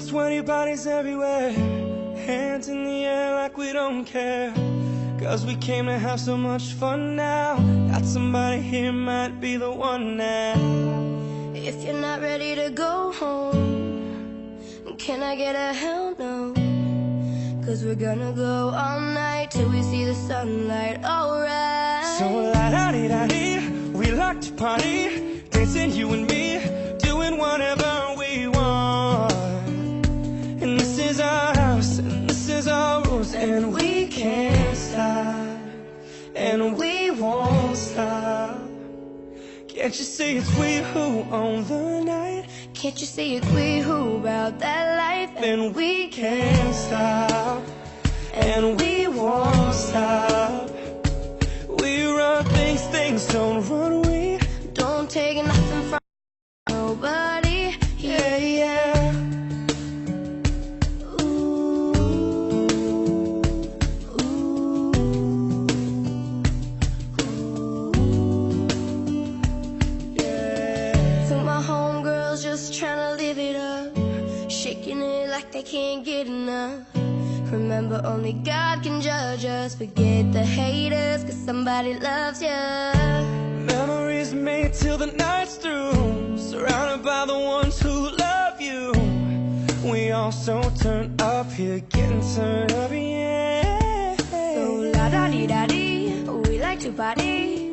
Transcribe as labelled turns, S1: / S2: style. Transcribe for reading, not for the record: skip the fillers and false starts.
S1: sweaty bodies everywhere, hands in the air like we don't care. Cause we came to have so much fun now. Got somebody here, might be the one now.
S2: If you're not ready to go home, can I get a hell no? Cause we're gonna go all night till we see the sunlight, alright.
S1: So la-da-dee-da-dee, we like to party, dancing you and me, doing whatever we want. And this is our house, and this is our rules, and we can't stop, and we won't stop. Can't you see it's we who own the night?
S2: Can't you see it's we who about that life?
S1: And we can't stop, and we won't stop. We run things, things don't run we.
S2: Don't take nothing from nobody.
S1: Yeah, yeah.
S2: Ooh, ooh, ooh,
S1: Yeah.
S2: so my homegirls just tryna live it up, shaking it like they can't get enough. Remember, only God can judge us. Forget the haters, cause somebody loves ya.
S1: Memories made till the night's through, surrounded by the ones who love you. We all so turned up here, getting turned up, yeah.
S2: So la-da-dee-da-dee, we like to party,